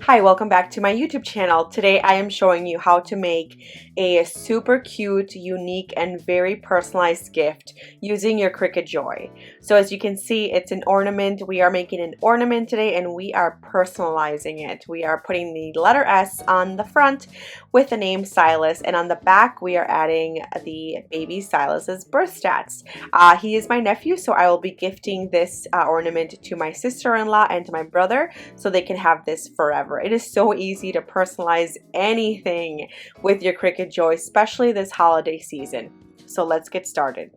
Hi, welcome back to my YouTube channel. Today I am showing you how to make a super cute, unique, and very personalized gift using your Cricut Joy. So as you can see, it's an ornament. We are making an ornament today and we are personalizing it. We are putting the letter S on the front with the name Silas, and on the back we are adding the baby Silas's birth stats. He is my nephew, so I will be gifting this ornament to my sister-in-law and to my brother so they can have this forever. It is so easy to personalize anything with your Cricut Joy, especially this holiday season. So let's get started.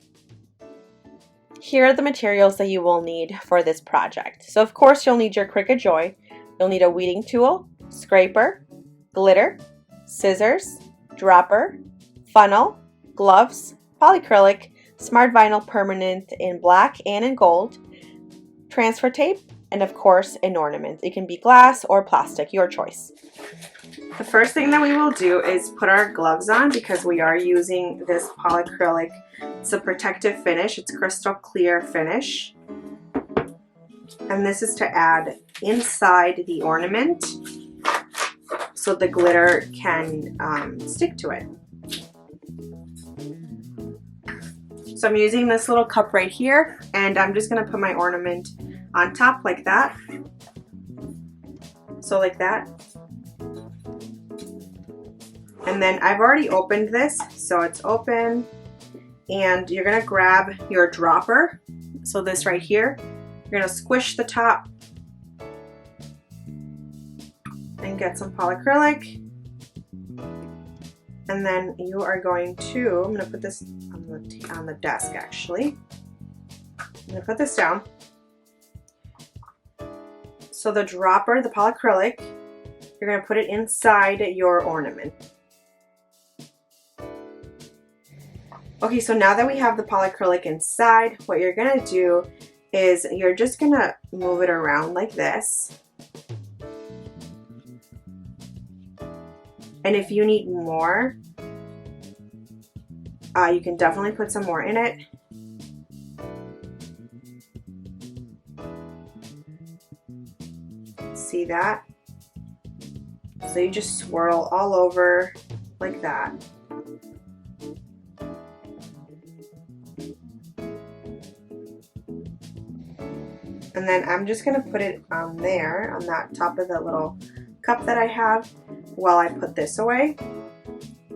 Here are the materials that you will need for this project. So of course you'll need your Cricut Joy. You'll need a weeding tool, scraper, glitter, scissors, dropper, funnel, gloves, polyacrylic, smart vinyl permanent in black and in gold, transfer tape, and of course an ornament. It can be glass or plastic, your choice. The first thing that we will do is put our gloves on because we are using this polyacrylic. It's a protective finish. It's crystal clear finish. And this is to add inside the ornament so the glitter can stick to it. So I'm using this little cup right here, and I'm just going to put my ornament on top like that. So like that. And then I've already opened this, so it's open. And you're going to grab your dropper. So this right here. You're going to squish the top and get some polyacrylic. And then you are going to, I'm going to put this on the desk actually. I'm going to put this down. So the dropper, the polyacrylic, you're going to put it inside your ornament. Okay, so now that we have the polyacrylic inside, what you're going to do is you're just going to move it around like this. And if you need more, you can definitely put some more in it. See that? So you just swirl all over like that. And then I'm just going to put it on there, on that top of the little cup that I have, while I put this away.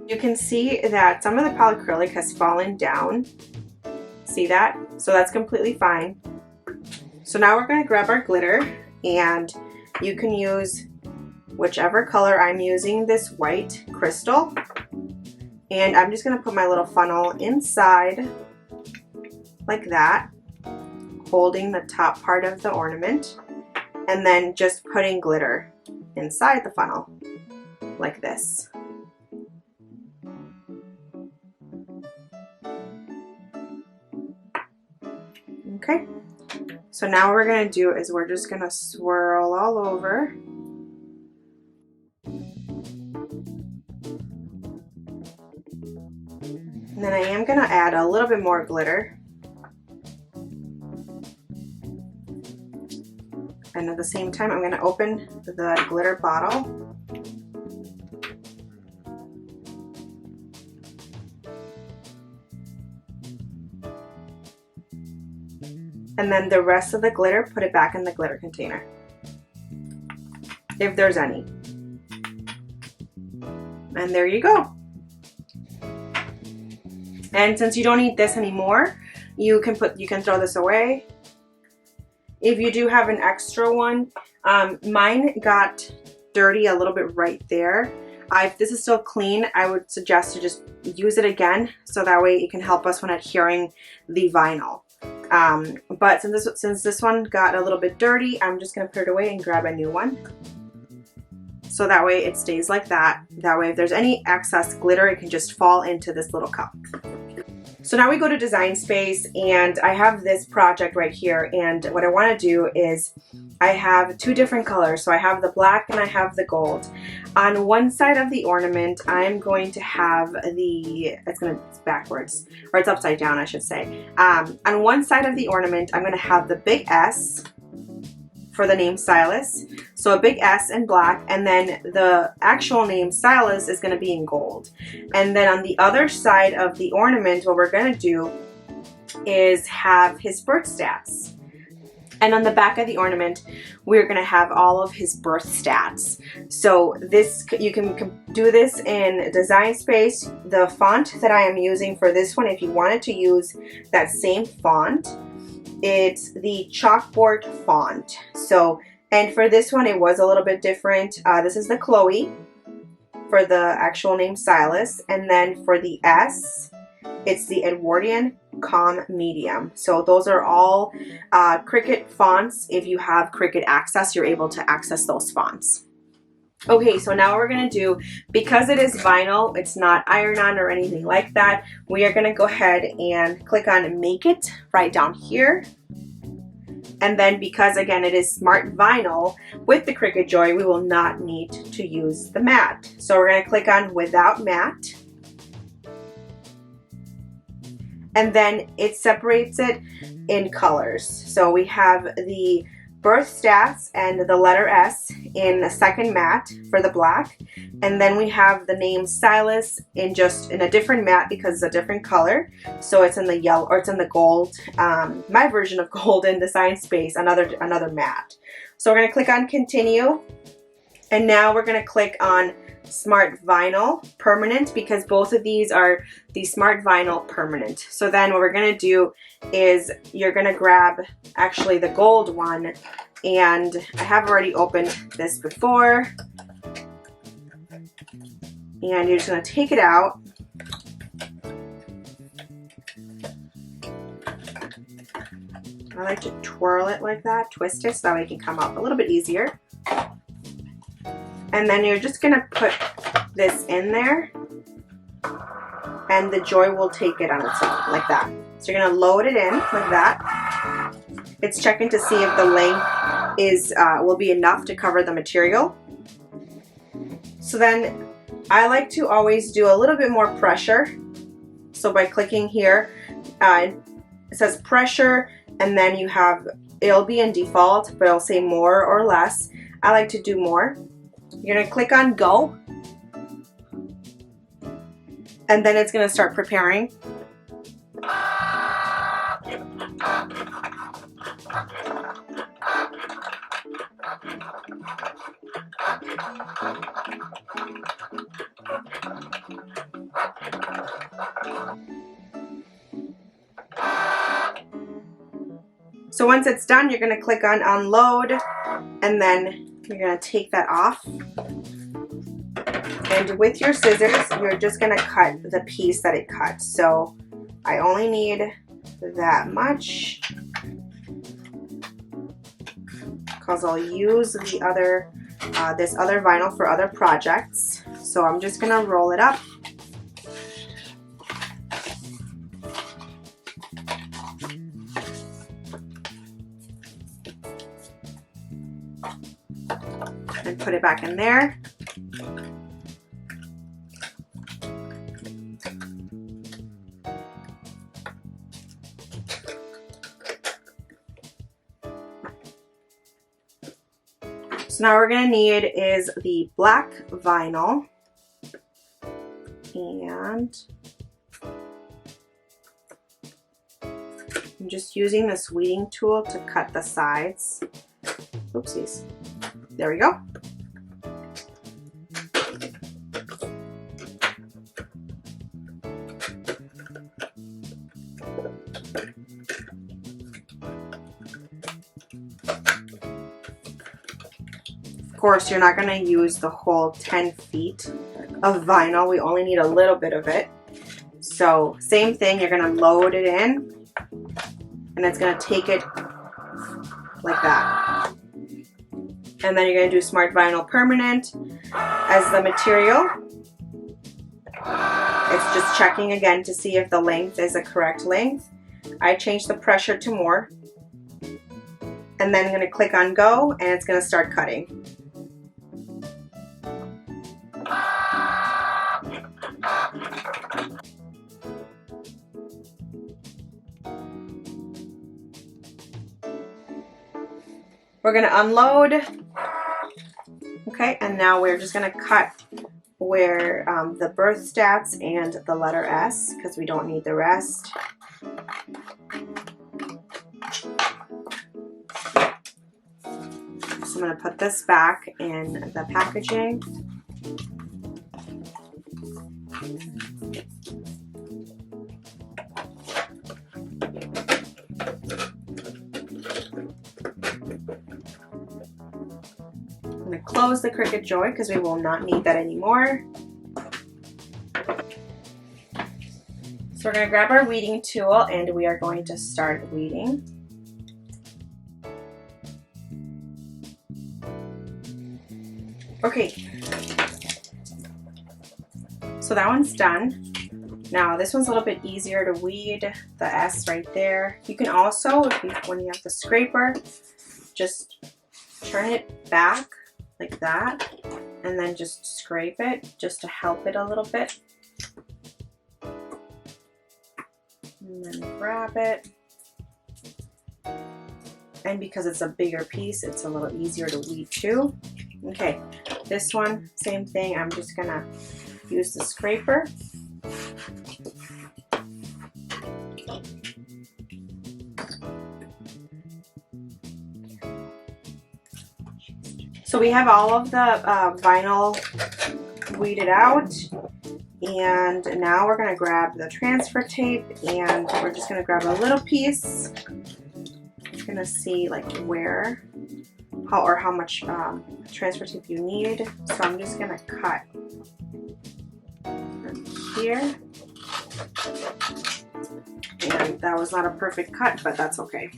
You can see that some of the polyacrylic has fallen down. See that? So that's completely fine. So now we're going to grab our glitter, and you can use whichever color. I'm using this white crystal, and I'm just going to put my little funnel inside like that, holding the top part of the ornament, and then just putting glitter inside the funnel like this. Okay, so now what we're going to do is we're just going to swirl all over. And then I am going to add a little bit more glitter. And at the same time, I'm going to open the glitter bottle. And then the rest of the glitter, put it back in the glitter container, if there's any. And there you go. And since you don't need this anymore, you can throw this away. If you do have an extra one, mine got dirty a little bit right there. If this is still clean, I would suggest to just use it again, so that way it can help us when adhering the vinyl. But since this one got a little bit dirty, I'm just going to put it away and grab a new one. So that way it stays like that. That way if there's any excess glitter, it can just fall into this little cup. So now we go to Design Space, and I have this project right here, and what I want to do is I have two different colors. So I have the black and I have the gold. On one side of the ornament, I'm going to have it's backwards, or it's upside down, I should say. On one side of the ornament, I'm going to have the big S, for the name Silas. So a big S in black, and then the actual name Silas is going to be in gold. And then on the other side of the ornament, what we're going to do is have his birth stats. And on the back of the ornament, we're going to have all of his birth stats. So this, you can do this in Design Space. The font that I am using for this one, if you wanted to use that same font, it's the chalkboard font. So, and for this one, it was a little bit different. This is the Chloe for the actual name Silas. And then for the S, it's the Edwardian Calm Medium. So those are all Cricut fonts. If you have Cricut Access, you're able to access those fonts. Okay, so now what we're going to do, because it is vinyl, it's not iron-on or anything like that, we are going to go ahead and click on Make It right down here. And then because, again, it is smart vinyl with the Cricut Joy, we will not need to use the matte. So we're going to click on Without Matte. And then it separates it in colors. So we have the birth stats and the letter S in a second matte for the black. And then we have the name Silas in a different matte because it's a different color. So it's in the yellow, or it's in the gold. My version of gold in Design Space, another matte. So we're gonna click on Continue. And now we're gonna click on Smart Vinyl Permanent, because both of these are the Smart Vinyl Permanent. So then what we're going to do is you're going to grab actually the gold one, and I have already opened this before, and you're just going to take it out. I like to twirl it like that, twist it so that way it can come out a little bit easier. And then you're just going to put this in there, and the Joy will take it on its own, like that. So you're going to load it in like that. It's checking to see if the length will be enough to cover the material. So then I like to always do a little bit more pressure. So by clicking here, it says pressure, and then you have, it'll be in default, but it'll say more or less. I like to do more. You're going to click on Go, and then it's going to start preparing. So once it's done, you're going to click on Unload, and then you're going to take that off. And with your scissors, you're just going to cut the piece that it cuts. So I only need that much because I'll use the other, this other vinyl for other projects. So I'm just going to roll it up. And put it back in there. So now what we're going to need is the black vinyl, and I'm just using this weeding tool to cut the sides. Oopsies. There we go. Of course, you're not going to use the whole 10 feet of vinyl. We only need a little bit of it. So same thing, you're going to load it in, and it's going to take it like that. And then you're going to do Smart Vinyl Permanent as the material. It's just checking again to see if the length is the correct length. I changed the pressure to more. And then I'm going to click on Go, and it's going to start cutting. We're we're gonna unload. Okay, and now we're just gonna cut where the birth stats and the letter S, because we don't need the rest. So I'm gonna put this back in the packaging. I'm going to close the Cricut Joy because we will not need that anymore. So we're going to grab our weeding tool and we are going to start weeding. Okay, so that one's done. Now this one's a little bit easier to weed, the S right there. You can also, when you have the scraper, just turn it back like that and then just scrape it just to help it a little bit. And then grab it. And because it's a bigger piece, it's a little easier to weed too. Okay, this one, same thing. I'm just gonna use the scraper. So we have all of the vinyl weeded out, and now we're gonna grab the transfer tape and we're just gonna grab a little piece. You're gonna see like where, how much transfer tape you need. So I'm just gonna cut from here. And that was not a perfect cut, but that's okay.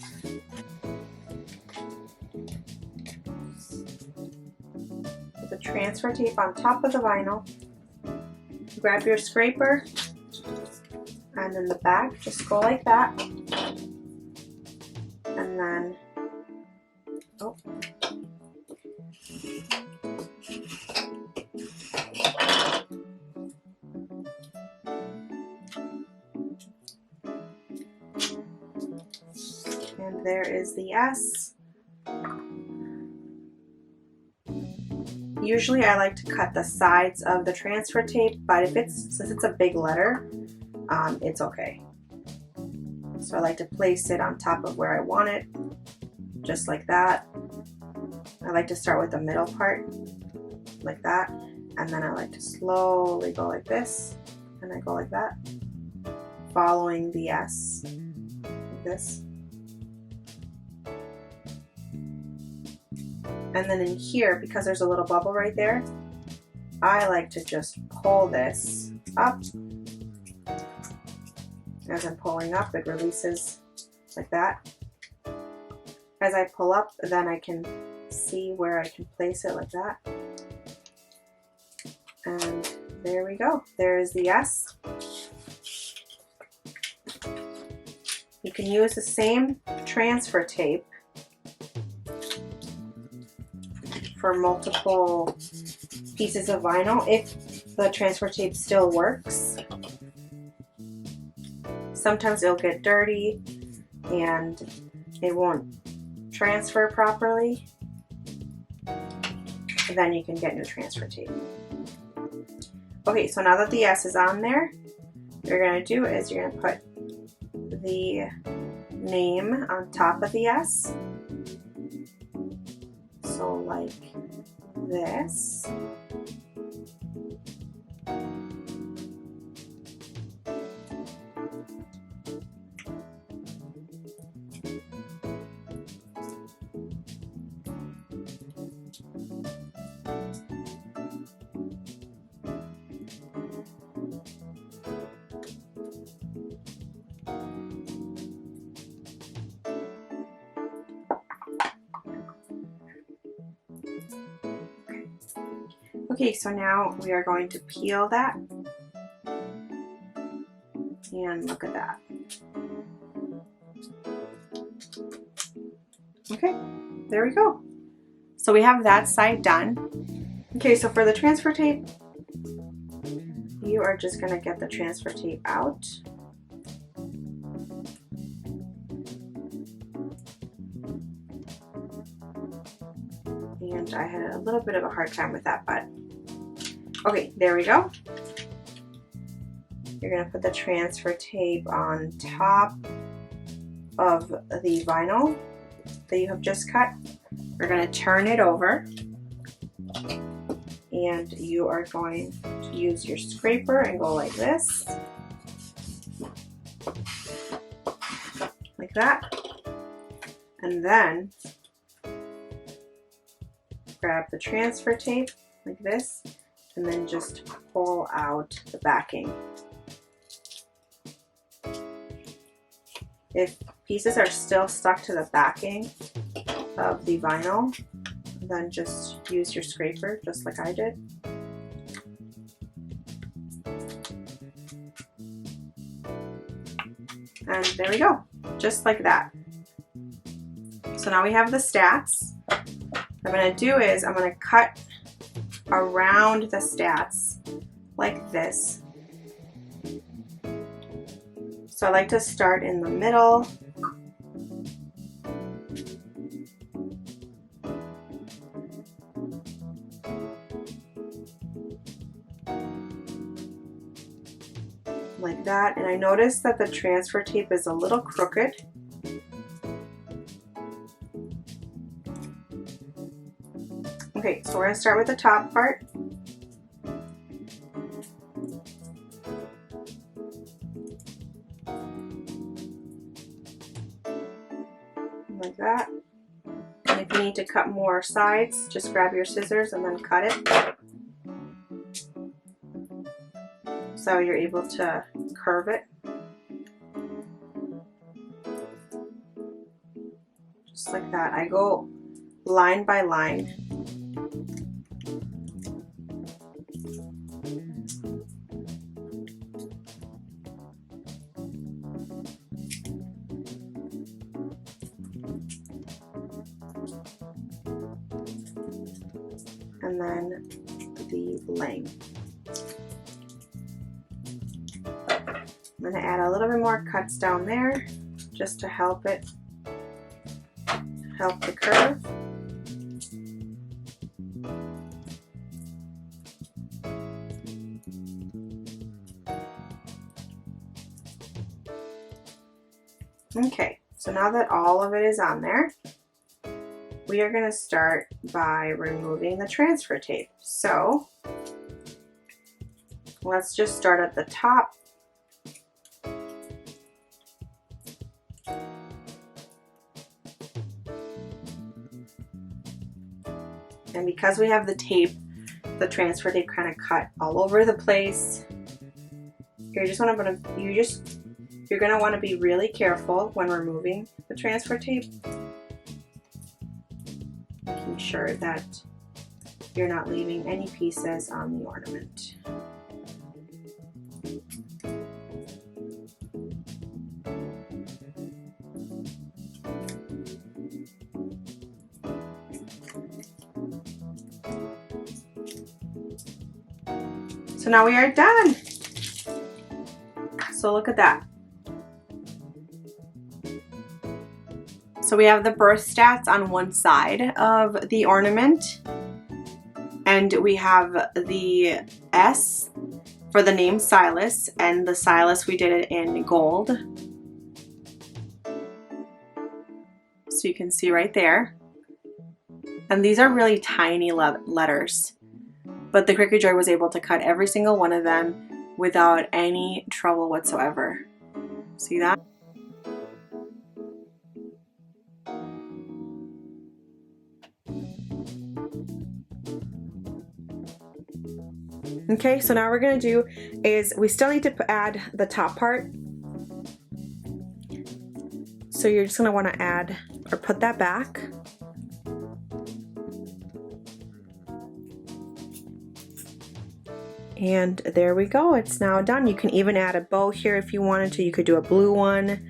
Put the transfer tape on top of the vinyl. Grab your scraper, and in the back, just go like that. And then, oh. And there is the S. Usually I like to cut the sides of the transfer tape, but since it's a big letter, it's okay. So I like to place it on top of where I want it, just like that. I like to start with the middle part, like that, and then I like to slowly go like this, and I go like that, following the S, like this. And then in here, because there's a little bubble right there, I like to just pull this up. As I'm pulling up, it releases like that. As I pull up, then I can see where I can place it like that. And there we go. There is the S. You can use the same transfer tape for multiple pieces of vinyl if the transfer tape still works. Sometimes it'll get dirty and it won't transfer properly. Then you can get new transfer tape. Okay, so now that the S is on there, what you're going to do is you're going to put the name on top of the S. So like this. Okay, so now we are going to peel that, and look at that. Okay, there we go. So we have that side done. Okay, so for the transfer tape, you are just going to get the transfer tape out. and I had a little bit of a hard time with that, but okay, there we go. You're gonna put the transfer tape on top of the vinyl that you have just cut. We're gonna turn it over, and you are going to use your scraper and go like this, like that, and then grab the transfer tape like this, and then just pull out the backing. If pieces are still stuck to the backing of the vinyl, then just use your scraper, just like I did. And there we go, just like that. So now we have the stats. What I'm going to do is I'm going to cut around the stats like this. So I like to start in the middle. Like that, and I noticed that the transfer tape is a little crooked. Okay, so we're going to start with the top part. Like that. And if you need to cut more sides, just grab your scissors and then cut it. So you're able to curve it. Just like that. I go line by line. And then the length. I'm going to add a little bit more cuts down there just to help it, help the curve. Okay, so now that all of it is on there, we are going to start by removing the transfer tape. So let's just start at the top. And because we have the tape, the transfer tape kind of cut all over the place, you're gonna want to be really careful when removing the transfer tape, making sure that you're not leaving any pieces on the ornament. So now we are done. So look at that. So we have the birth stats on one side of the ornament, and we have the S for the name Silas, and the Silas we did it in gold. So you can see right there. And these are really tiny letters. But the Cricut Joy was able to cut every single one of them without any trouble whatsoever. See that? Okay, so now what we're gonna do is we still need to add the top part. So you're just gonna wanna add or put that back. And there we go, it's now done. You can even add a bow here if you wanted to. You could do a blue one,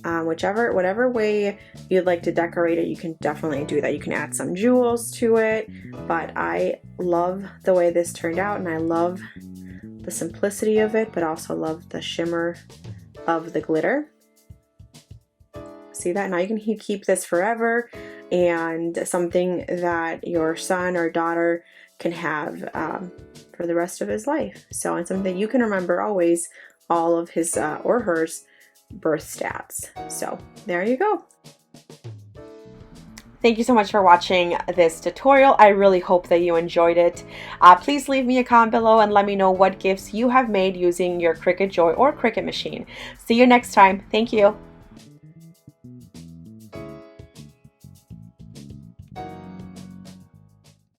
whatever way you'd like to decorate it, you can definitely do that. You can add some jewels to it, but I love the way this turned out, and I love the simplicity of it, but also love the shimmer of the glitter. See that? Now you can keep this forever, and something that your son or daughter can have for the rest of his life. So, and something that you can remember always, all of his or hers birth stats. So there you go. Thank you so much for watching this tutorial. I really hope that you enjoyed it. Please leave me a comment below and let me know what gifts you have made using your Cricut Joy or Cricut machine. See you next time. Thank you.